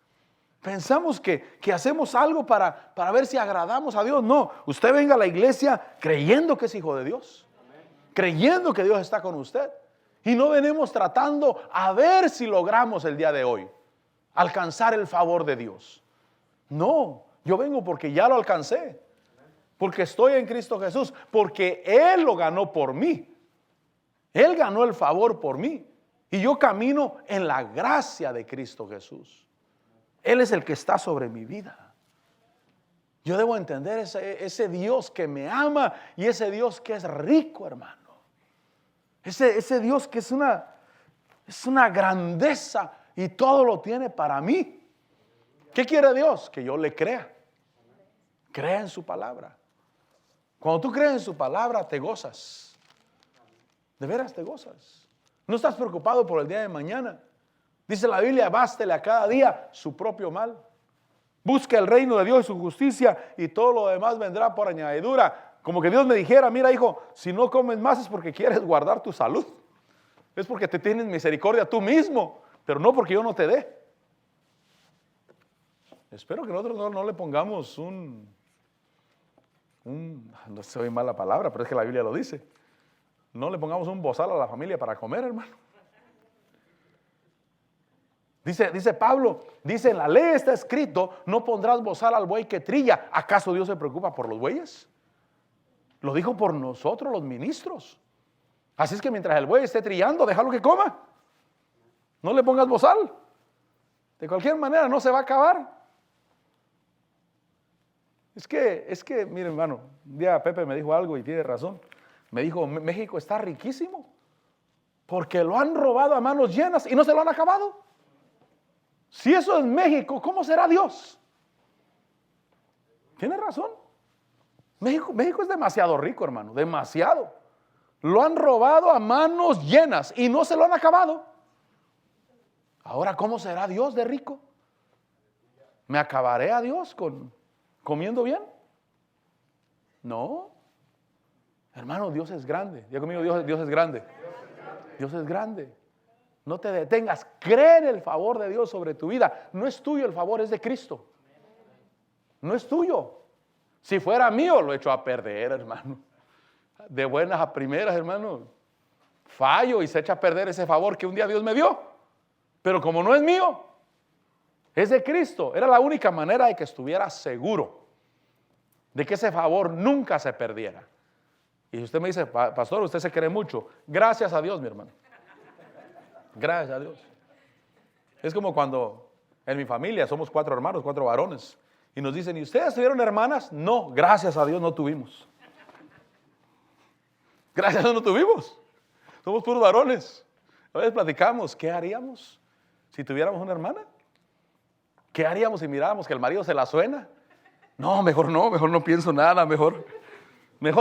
Pensamos que hacemos algo para ver si agradamos a Dios. No, usted venga a la iglesia creyendo que es hijo de Dios, creyendo que Dios está con usted. Y no venimos tratando a ver si logramos el día de hoy alcanzar el favor de Dios. No, yo vengo porque ya lo alcancé, porque estoy en Cristo Jesús, porque Él lo ganó por mí. Él ganó el favor por mí. Y yo camino en la gracia de Cristo Jesús. Él es el que está sobre mi vida. Yo debo entender ese Dios que me ama y ese Dios que es rico, hermano. Ese Dios que es una grandeza y todo lo tiene para mí. ¿Qué quiere Dios? Que yo le crea. Crea en su palabra. Cuando tú crees en su palabra, te gozas. De veras te gozas. No estás preocupado por el día de mañana. Dice la Biblia, bástele a cada día su propio mal. Busca el reino de Dios y su justicia y todo lo demás vendrá por añadidura. Como que Dios me dijera, mira hijo, si no comes más es porque quieres guardar tu salud. Es porque te tienes misericordia tú mismo, pero no porque yo no te dé. Espero que nosotros no le pongamos no sé, oye mal la palabra, pero es que la Biblia lo dice. No le pongamos un bozal a la familia para comer, hermano. Dice Pablo, dice en la ley está escrito, no pondrás bozal al buey que trilla. ¿Acaso Dios se preocupa por los bueyes? Lo dijo por nosotros los ministros. Así es que mientras el buey esté trillando, déjalo que coma. No le pongas bozal. De cualquier manera no se va a acabar. Es que, mire hermano, un día Pepe me dijo algo y tiene razón. Me dijo, México está riquísimo porque lo han robado a manos llenas y no se lo han acabado. Si eso es México, ¿cómo será Dios? Tiene razón. México es demasiado rico, hermano, demasiado. Lo han robado a manos llenas y no se lo han acabado. Ahora, ¿cómo será Dios de rico? ¿Me acabaré a Dios comiendo bien? No. Hermano, Dios es grande. Diga conmigo, Dios es grande. Dios es grande. No te detengas. Cree en el favor de Dios sobre tu vida. No es tuyo el favor, es de Cristo. No es tuyo. Si fuera mío, lo echo a perder, hermano. De buenas a primeras, hermano. Fallo y se echa a perder ese favor que un día Dios me dio. Pero como no es mío, es de Cristo. Era la única manera de que estuviera seguro de que ese favor nunca se perdiera. Y usted me dice, pastor, usted se cree mucho. Gracias a Dios, mi hermano. Gracias a Dios. Es como cuando en mi familia somos 4 hermanos, 4 varones. Y nos dicen, ¿y ustedes tuvieron hermanas? No, gracias a Dios no tuvimos. Gracias a Dios no tuvimos. Somos puros varones. A veces platicamos, ¿qué haríamos si tuviéramos una hermana? ¿Qué haríamos si miráramos que el marido se la suena? No, mejor no pienso nada, mejor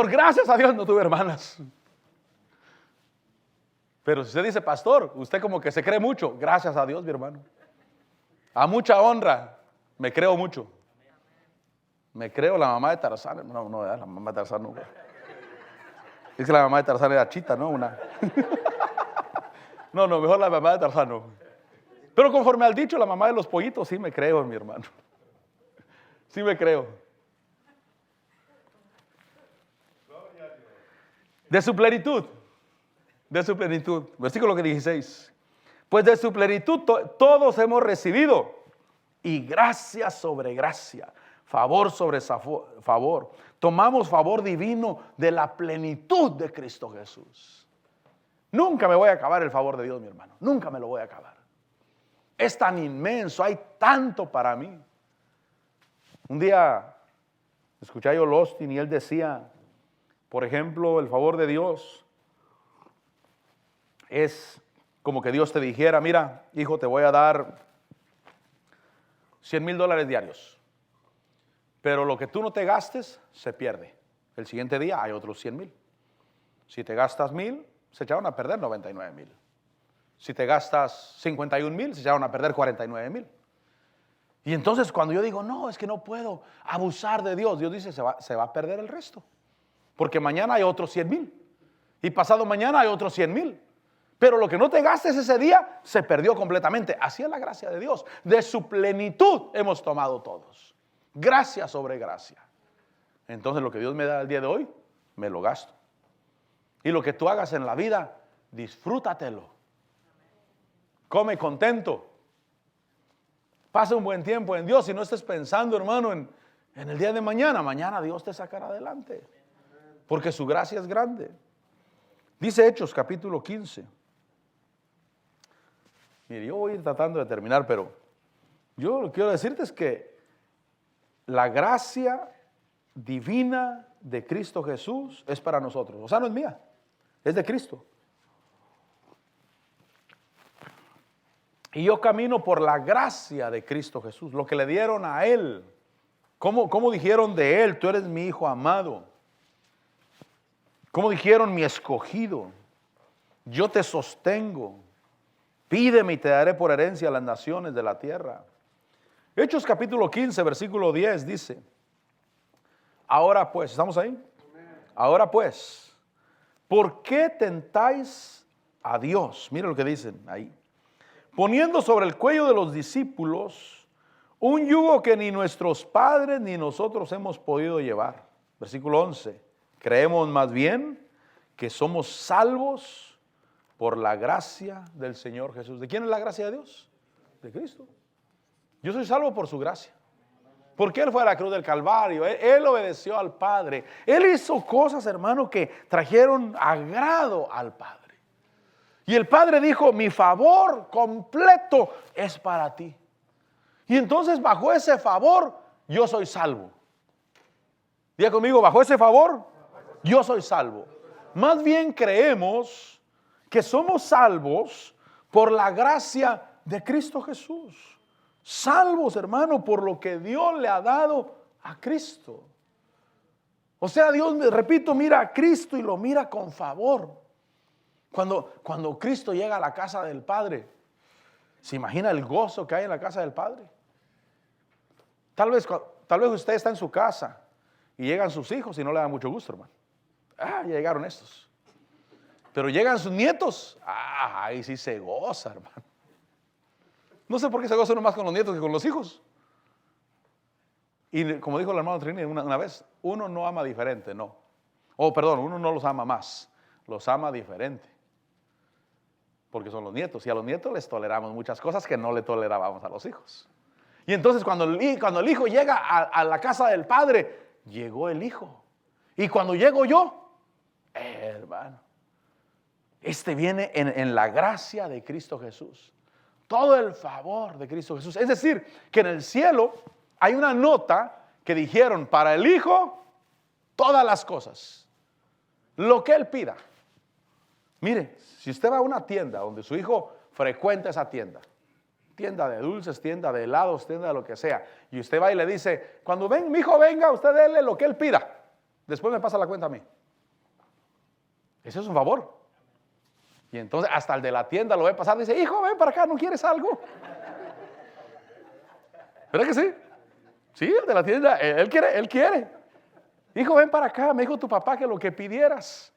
gracias a Dios no tuve hermanas. Pero si usted dice, pastor, usted como que se cree mucho, gracias a Dios, mi hermano. A mucha honra, me creo mucho. Me creo la mamá de Tarzán. No, la mamá de Tarzán no. Es que la mamá de Tarzán era Chita, ¿no? No, mejor la mamá de Tarzán no. Pero conforme al dicho, la mamá de los pollitos, sí me creo, mi hermano. Sí me creo. De su plenitud. Versículo 16. Pues de su plenitud todos hemos recibido, y gracia sobre gracia, favor sobre favor. Tomamos favor divino de la plenitud de Cristo Jesús. Nunca me voy a acabar el favor de Dios, mi hermano. Nunca me lo voy a acabar. Es tan inmenso, hay tanto para mí. Un día escuché a Joel Osteen y él decía, por ejemplo, el favor de Dios es como que Dios te dijera, mira, hijo, te voy a dar $100,000 diarios, pero lo que tú no te gastes se pierde. El siguiente día hay otros 100,000. Si te gastas 1,000, se echaron a perder 99,000. Si te gastas 51,000, se echaron a perder 49,000. Y entonces cuando yo digo, no, es que no puedo abusar de Dios, Dios dice, se va a perder el resto. Porque mañana hay otros 100,000. Y pasado mañana hay otros 100,000. Pero lo que no te gastes ese día, se perdió completamente. Así es la gracia de Dios. De su plenitud hemos tomado todos. Gracia sobre gracia. Entonces lo que Dios me da el día de hoy, me lo gasto. Y lo que tú hagas en la vida, disfrútatelo. Come contento. Pasa un buen tiempo en Dios y no estés pensando, hermano, en el día de mañana. Mañana Dios te sacará adelante. Porque su gracia es grande. Dice Hechos capítulo 15. Mire, yo voy a ir tratando de terminar, pero yo lo que quiero decirte es que la gracia divina de Cristo Jesús es para nosotros. O sea, no es mía, es de Cristo. Y yo camino por la gracia de Cristo Jesús, lo que le dieron a Él. ¿Cómo dijeron de Él? Tú eres mi Hijo amado. ¿Cómo dijeron mi escogido? Yo te sostengo. Pídeme y te daré por herencia a las naciones de la tierra. Hechos capítulo 15, versículo 10 dice, ahora pues, ¿estamos ahí? Ahora pues, ¿por qué tentáis a Dios? Mira lo que dicen ahí. Poniendo sobre el cuello de los discípulos un yugo que ni nuestros padres ni nosotros hemos podido llevar. Versículo 11. Creemos más bien que somos salvos por la gracia del Señor Jesús. ¿De quién es la gracia de Dios? De Cristo. Yo soy salvo por su gracia. Porque Él fue a la cruz del Calvario. Él obedeció al Padre. Él hizo cosas, hermano, que trajeron agrado al Padre. Y el Padre dijo, mi favor completo es para ti. Y entonces bajo ese favor yo soy salvo. Diga conmigo, bajo ese favor yo soy salvo. Más bien creemos que somos salvos por la gracia de Cristo Jesús. Salvos, hermano, por lo que Dios le ha dado a Cristo. O sea, Dios, repito, mira a Cristo y lo mira con favor. Cuando Cristo llega a la casa del Padre, ¿se imagina el gozo que hay en la casa del Padre? Tal vez usted está en su casa y llegan sus hijos y no le da mucho gusto, hermano. Ya llegaron estos. Pero llegan sus nietos, ahí sí se goza, hermano. No sé por qué se goza uno más con los nietos que con los hijos. Y como dijo el hermano Trini una vez, uno no ama diferente, no. Uno no los ama más, los ama diferente. Porque son los nietos, y a los nietos les toleramos muchas cosas que no le tolerábamos a los hijos. Y entonces cuando el hijo llega a la casa del Padre, llegó el hijo. Y cuando llego yo, hermano, viene en la gracia de Cristo Jesús. Todo el favor de Cristo Jesús. Es decir, que en el cielo hay una nota que dijeron para el Hijo todas las cosas. Lo que Él pida. Mire, si usted va a una tienda donde su hijo frecuenta esa tienda, tienda de dulces, tienda de helados, tienda de lo que sea, y usted va y le dice, cuando mi hijo venga, usted déle lo que él pida. Después me pasa la cuenta a mí. Ese es un favor. Y entonces hasta el de la tienda lo ve pasar y dice, hijo, ven para acá, ¿no quieres algo? ¿Verdad que sí? Sí, el de la tienda, él quiere. Hijo, ven para acá, me dijo tu papá que lo que pidieras.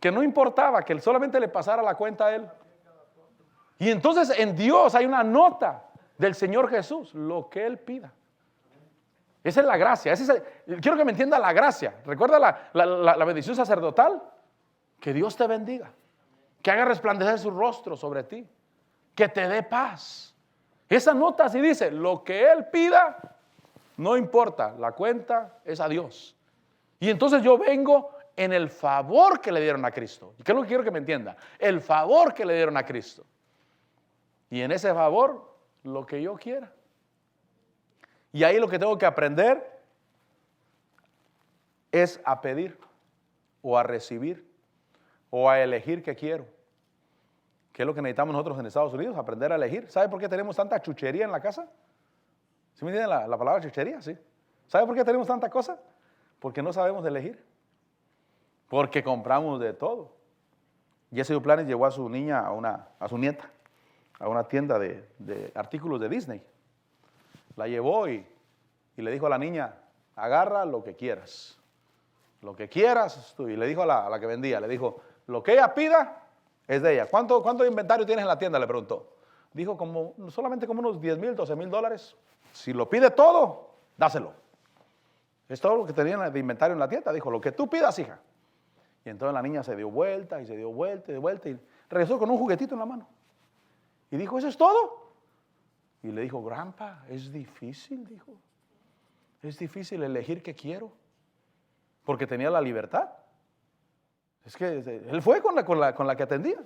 que no importaba, que solamente le pasara la cuenta a él. Y entonces en Dios hay una nota del Señor Jesús, lo que Él pida. Esa es la gracia. Quiero que me entienda la gracia. ¿Recuerda la bendición sacerdotal? Que Dios te bendiga, que haga resplandecer su rostro sobre ti, que te dé paz. Esa nota así dice, lo que Él pida, no importa, la cuenta es a Dios. Y entonces yo vengo en el favor que le dieron a Cristo. ¿Y qué es lo que quiero que me entienda? El favor que le dieron a Cristo. Y en ese favor, lo que yo quiera. Y ahí lo que tengo que aprender es a pedir o a recibir o a elegir qué quiero. ¿Qué es lo que necesitamos nosotros en Estados Unidos? Aprender a elegir. ¿Sabe por qué tenemos tanta chuchería en la casa? ¿Sí me entienden la palabra chuchería? Sí. ¿Sabe por qué tenemos tanta cosa? Porque no sabemos elegir. Porque compramos de todo. Jesse Duplantis llevó a su niña, a su nieta, a una tienda de artículos de Disney. La llevó y le dijo a la niña, agarra lo que quieras. Lo que quieras tú. Y le dijo a la que vendía, le dijo, lo que ella pida es de ella. ¿Cuánto inventario tienes en la tienda? Le preguntó. Dijo, solamente como unos $10,000, $12,000. Si lo pide todo, dáselo. Es todo lo que tenía de inventario en la tienda. Dijo, lo que tú pidas, hija. Y entonces la niña se dio vuelta y se dio vuelta y de vuelta y regresó con un juguetito en la mano. Y dijo, ¿eso es todo? Y le dijo, Grandpa, es difícil, dijo. Es difícil elegir qué quiero. Porque tenía la libertad. Es que él fue con la que atendía.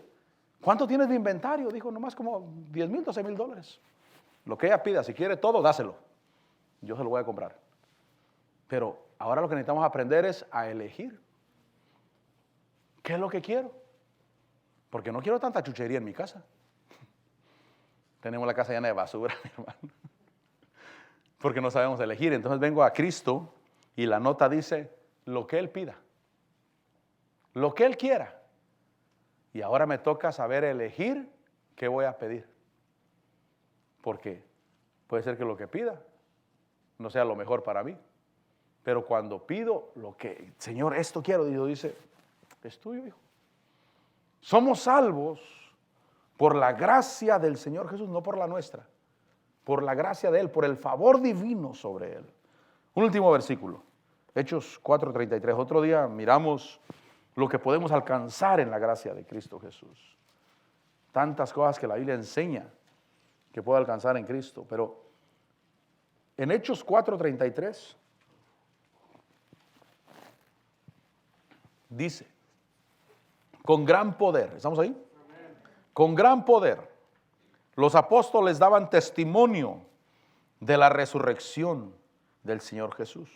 ¿Cuánto tienes de inventario? Dijo, nomás como $10,000, $12,000. Lo que ella pida, si quiere todo, dáselo. Yo se lo voy a comprar. Pero ahora lo que necesitamos aprender es a elegir. ¿Qué es lo que quiero? Porque no quiero tanta chuchería en mi casa. Tenemos la casa llena de basura, mi hermano. Porque no sabemos elegir. Entonces vengo a Cristo y la nota dice lo que Él pida. Lo que Él quiera. Y ahora me toca saber elegir qué voy a pedir. Porque puede ser que lo que pida no sea lo mejor para mí. Pero cuando pido lo que, Señor, esto quiero, Dios dice, es tuyo, hijo. Somos salvos por la gracia del Señor Jesús, no por la nuestra. Por la gracia de Él, por el favor divino sobre Él. Un último versículo, Hechos 4:33. Otro día miramos lo que podemos alcanzar en la gracia de Cristo Jesús. Tantas cosas que la Biblia enseña que puedo alcanzar en Cristo. Pero en Hechos 4:33 dice, con gran poder, ¿estamos ahí? Amén. Con gran poder, los apóstoles daban testimonio de la resurrección del Señor Jesús.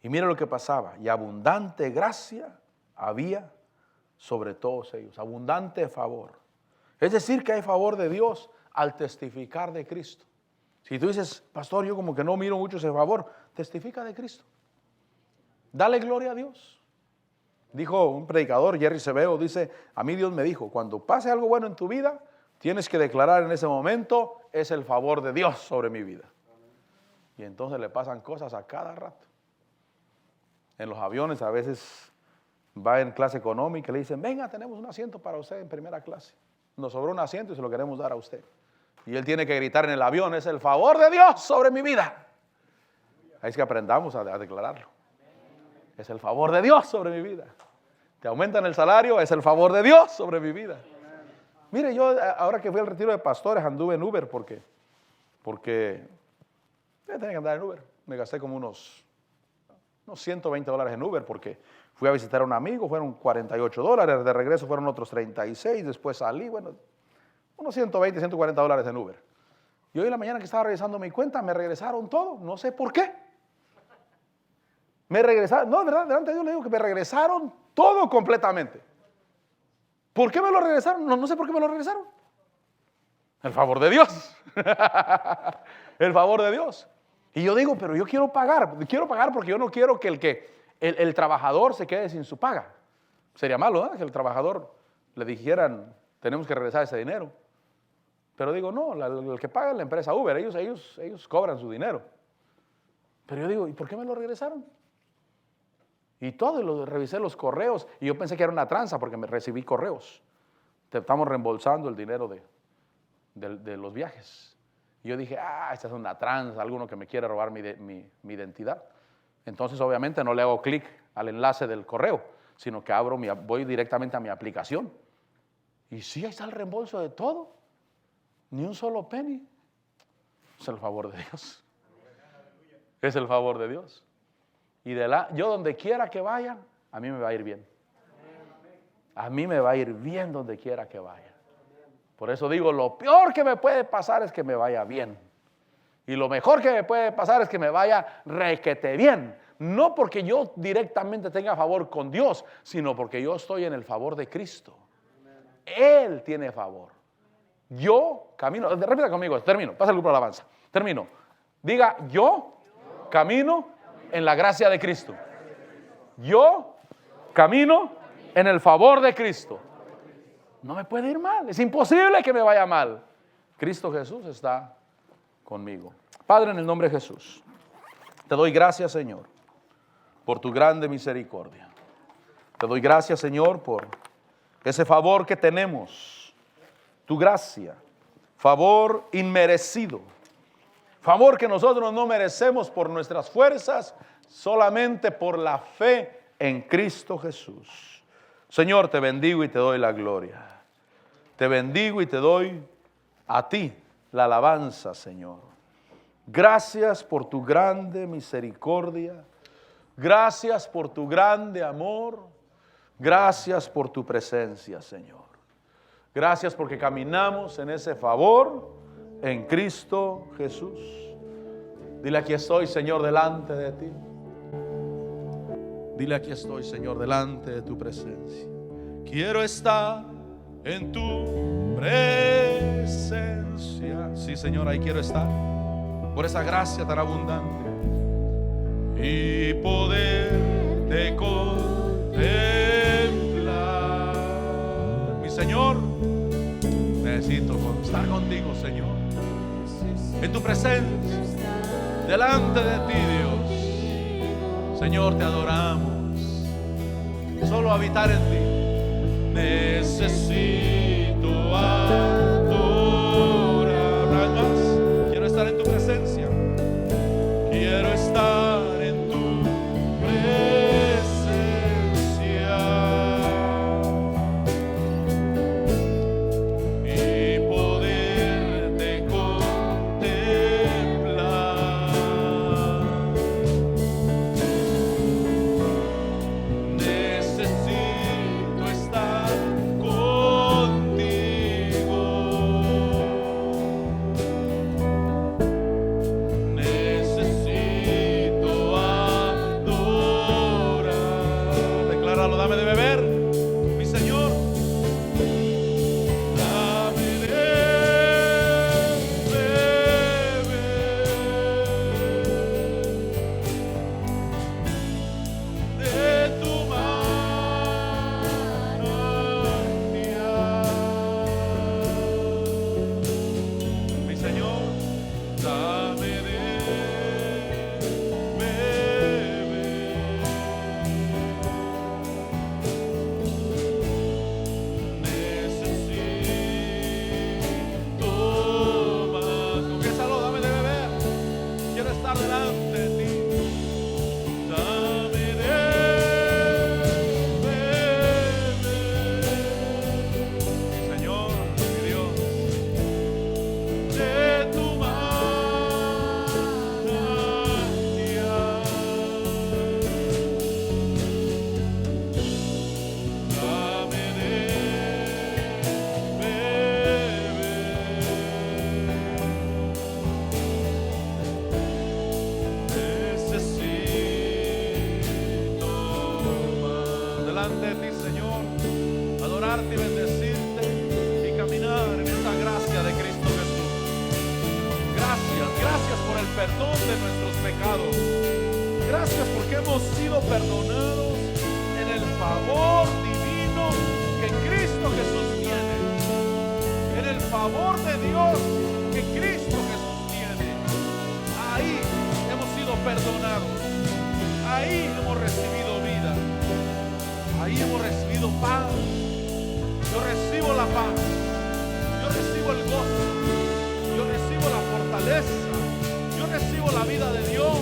Y mira lo que pasaba, y abundante gracia había sobre todos ellos, abundante favor. Es decir, que hay favor de Dios al testificar de Cristo. Si tú dices, pastor, yo como que no miro mucho ese favor, testifica de Cristo. Dale gloria a Dios. Dijo un predicador, Jerry Seveo, dice, a mí Dios me dijo, cuando pase algo bueno en tu vida, tienes que declarar en ese momento, es el favor de Dios sobre mi vida. Y entonces le pasan cosas a cada rato. En los aviones a veces va en clase económica y le dicen, venga, tenemos un asiento para usted en primera clase. Nos sobró un asiento y se lo queremos dar a usted. Y él tiene que gritar en el avión, es el favor de Dios sobre mi vida. Ahí es que aprendamos a declararlo. Es el favor de Dios sobre mi vida. Te aumentan el salario, es el favor de Dios sobre mi vida. Mire, yo ahora que fui al retiro de pastores anduve en Uber porque yo tenía que andar en Uber. Me gasté como unos $120 en Uber porque fui a visitar a un amigo, fueron $48, de regreso fueron otros 36, después salí, bueno, unos $120, $140 en Uber. Y hoy en la mañana que estaba revisando mi cuenta, me regresaron todo, no sé por qué. Me regresaron, no, de verdad, delante de Dios le digo que me regresaron todo completamente. ¿Por qué me lo regresaron? No sé por qué me lo regresaron. El favor de Dios. El favor de Dios. Y yo digo, pero yo quiero pagar porque yo no quiero que el trabajador se quede sin su paga. Sería malo, ¿no? Que el trabajador le dijeran, tenemos que regresar ese dinero. Pero digo, no, el que paga es la empresa Uber, ellos cobran su dinero. Pero yo digo, ¿y por qué me lo regresaron? Y todo, revisé los correos y yo pensé que era una tranza porque me recibí correos. Te estamos reembolsando el dinero de los viajes. Y yo dije, esta es una tranza, alguno que me quiere robar mi identidad. Entonces obviamente no le hago clic al enlace del correo, sino que voy directamente a mi aplicación. Y sí, ahí está el reembolso de todo. Ni un solo penny. Es el favor de Dios. Es el favor de Dios. Y yo donde quiera que vaya, a mí me va a ir bien. A mí me va a ir bien donde quiera que vaya. Por eso digo, lo peor que me puede pasar es que me vaya bien. Y lo mejor que me puede pasar es que me vaya requete bien. No porque yo directamente tenga favor con Dios, sino porque yo estoy en el favor de Cristo. Él tiene favor. Yo camino, repita conmigo, termino, pasa el grupo de alabanza. Termino. Diga, yo camino en la gracia de Cristo. Yo camino en el favor de Cristo. No me puede ir mal. Es imposible que me vaya mal. Cristo Jesús está conmigo. Padre, en el nombre de Jesús, te doy gracias, Señor, por tu grande misericordia. Te doy gracias, Señor, por ese favor que tenemos. Tu gracia. Favor inmerecido. Favor que nosotros no merecemos por nuestras fuerzas, solamente por la fe en Cristo Jesús. Señor, te bendigo y te doy la gloria. Te bendigo y te doy a ti la alabanza, Señor. Gracias por tu grande misericordia. Gracias por tu grande amor. Gracias por tu presencia, Señor. Gracias porque caminamos en ese favor en Cristo Jesús. Dile, aquí estoy, Señor, delante de ti. Dile, aquí estoy, Señor, delante de tu presencia. Quiero estar en tu presencia. Sí, Señor, ahí quiero estar. Por esa gracia tan abundante. Y poderte contemplar. Mi Señor, necesito estar contigo, Señor. En tu presencia, delante de ti, Dios. Señor, te adoramos. Solo habitar en ti. Necesito adorar más. Quiero estar en tu presencia. Quiero estar en tu presencia. Y poderte contemplar. Necesito estar contigo. Necesito adorar. Decláralo, dame de beber, mi Señor. Dame de beber de tu manantial. Mi Señor, dame de beber. Necesito más. Confiésalo, dame de beber. Quiero estar delante de ti. Dame de beber. Mi Señor, mi Dios, de tu manantial. Dame de necesito más. Delante de ti, Señor, adorarte y bendecirte y caminar en esa gracia de Cristo Jesús. Gracias, gracias por el perdón de nuestros pecados. Gracias porque hemos sido perdonados en el favor divino que Cristo Jesús tiene. En el favor de Dios que Cristo Jesús tiene. Ahí hemos sido perdonados. Ahí hemos recibido vida. Ahí hemos recibido paz. Yo recibo la paz. Yo recibo el gozo. Yo recibo la fortaleza. Yo recibo la vida de Dios.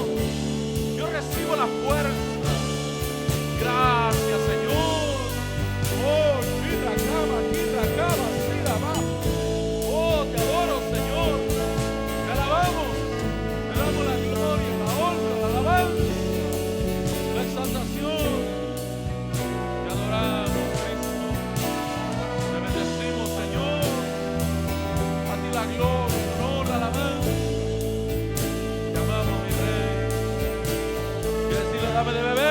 Yo recibo la fuerza. Gracias, Señor. Oh, mira, cama, mira, va. Oh, te adoro, Señor. Te alabamos. Te damos la gloria, la honra, la alabanza, la exaltación. Te adoramos, Cristo. Te bendecimos, Señor. A ti la gloria, el honor, la alabanza. Te amamos, mi Rey. Quiere decirle, dame de beber.